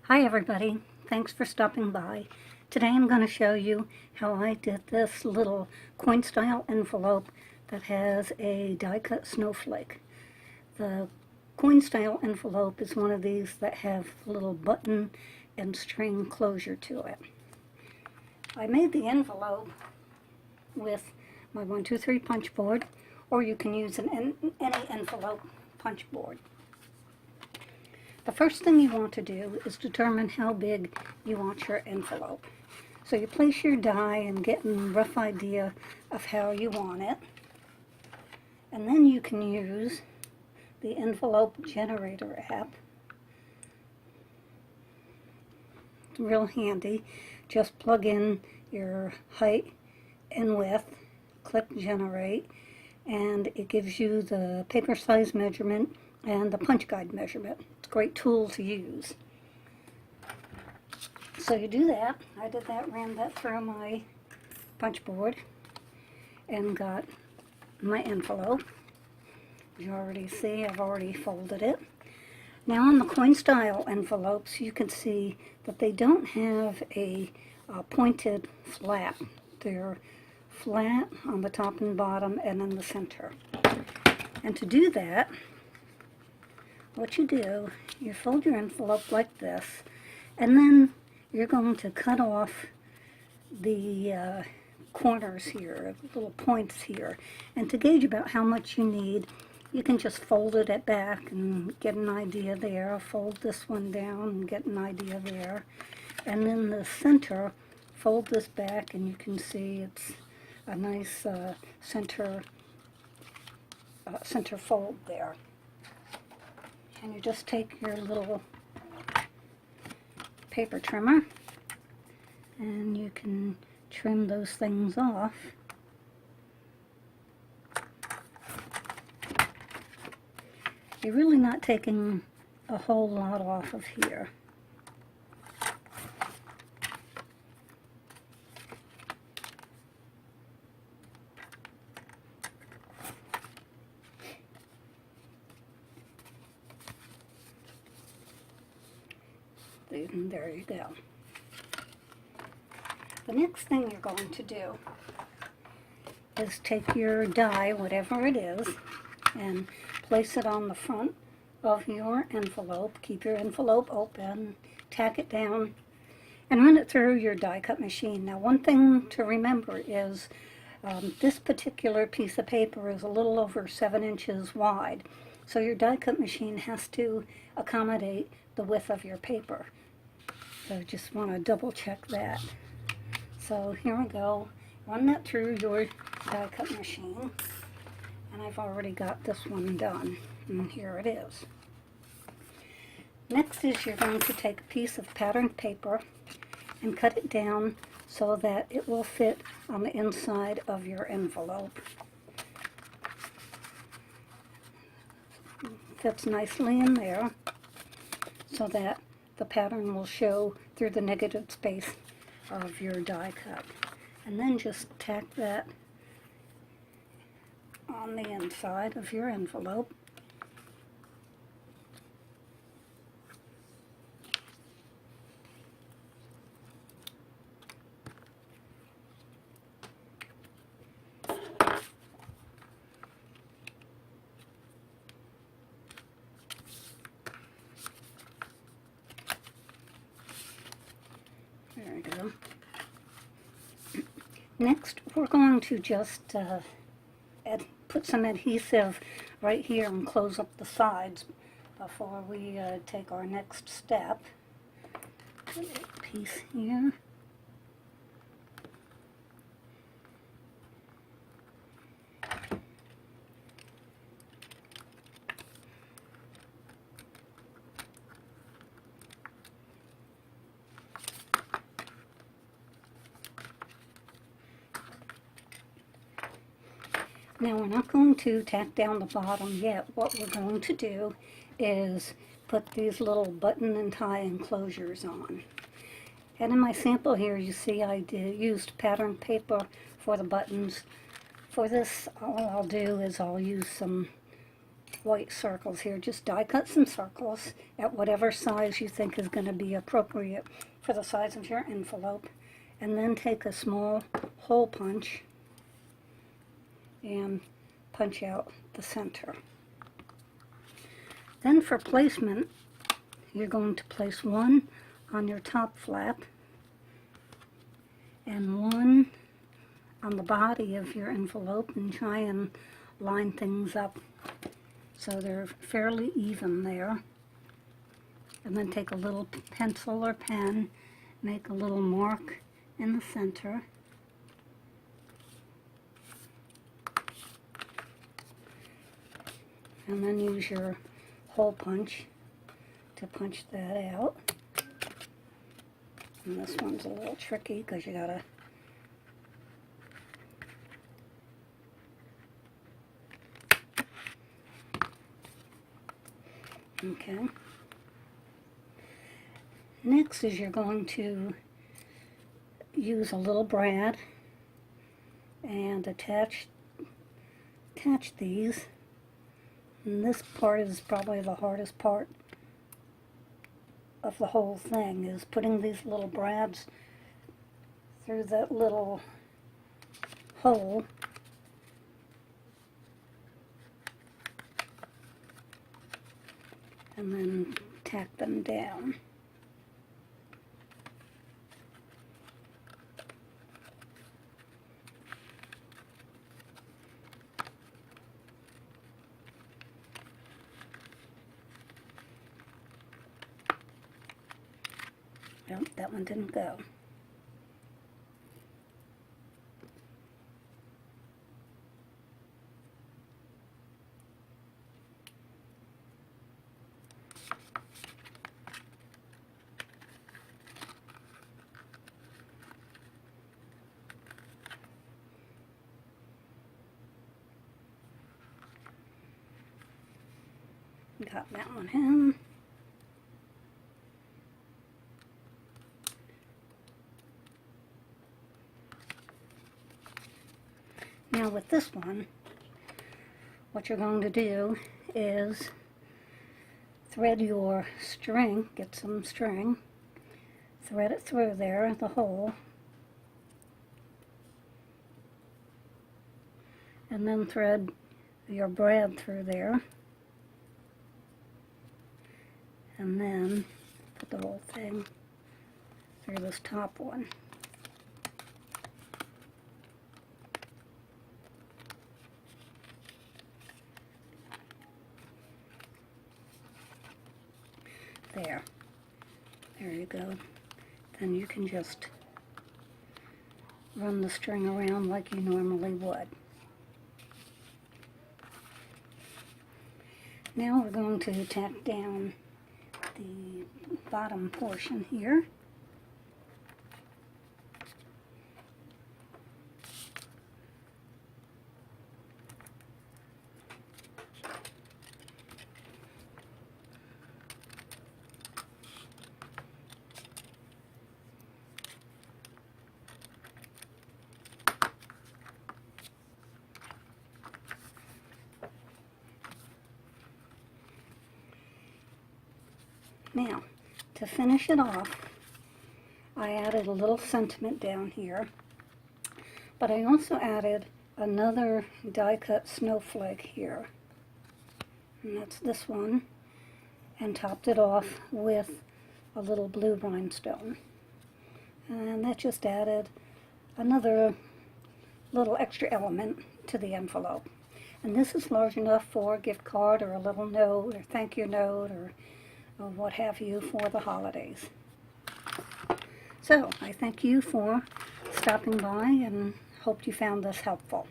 Hi everybody, thanks for stopping by. Today I'm going to show you how I did this little coin style envelope that has a die cut snowflake. The coin style envelope is one of these that have a little button and string closure to it. I made the envelope with my 123 punch board, or you can use any envelope punch board. The first thing you want to do is determine how big you want your envelope. So you place your die and get a rough idea of how you want it. And then you can use the envelope generator app. It's real handy. Just plug in your height and width, click generate, and it gives you the paper size measurement and the punch guide measurement. It's a great tool to use. So you do that. I did that, ran that through my punch board and got my envelope. You already see I've already folded it. Now on the coin style envelopes you can see that they don't have a pointed flap. They're flat on the top and bottom and in the center. And to do that, what you do, you fold your envelope like this, and then you're going to cut off the corners here, little points here. And to gauge about how much you need, you can just fold it at back and get an idea there. Fold this one down and get an idea there. And then the center, fold this back and you can see it's a nice center fold there. And you just take your little paper trimmer and you can trim those things off. You're really not taking a whole lot off of here. And there you go. The next thing you're going to do is take your die, whatever it is, and place it on the front of your envelope. Keep your envelope open, tack it down, and run it through your die cut machine. Now one thing to remember is this particular piece of paper is a little over 7 inches wide, so your die cut machine has to accommodate the width of your paper. So just want to double check that. So here we go. Run that through your die cut machine. And I've already got this one done. And here it is. Next is you're going to take a piece of patterned paper and cut it down so that it will fit on the inside of your envelope. Fits nicely in there so that the pattern will show through the negative space of your die cut. And then just tack that on the inside of your envelope. There we go. Next, we're going to just put some adhesive right here and close up the sides before we take our next step. Put a piece here. Now we're not going to tack down the bottom yet. What we're going to do is put these little button and tie enclosures on. And in my sample here you see I used patterned paper for the buttons. For this, all I'll do is I'll use some white circles here. Just die cut some circles at whatever size you think is going to be appropriate for the size of your envelope. And then take a small hole punch and punch out the center. Then for placement, you're going to place one on your top flap and one on the body of your envelope, and try and line things up so they're fairly even there. And then take a little pencil or pen, make a little mark in the center. And then use your hole punch to punch that out. And this one's a little tricky because you gotta okay. Next is you're going to use a little brad and attach these. And this part is probably the hardest part of the whole thing, is putting these little brads through that little hole and then tack them down. Nope, that one didn't go. Got that one in. Now with this one, what you're going to do is thread your string, get some string, thread it through there, the hole, and then thread your brad through there, and then put the whole thing through this top one. There you go. Then you can just run the string around like you normally would. Now we're going to tack down the bottom portion here. Now, to finish it off, I added a little sentiment down here, but I also added another die-cut snowflake here, and that's this one, and topped it off with a little blue rhinestone. And that just added another little extra element to the envelope. And this is large enough for a gift card or a little note or thank you note or what have you for the holidays. So I thank you for stopping by and hope you found this helpful.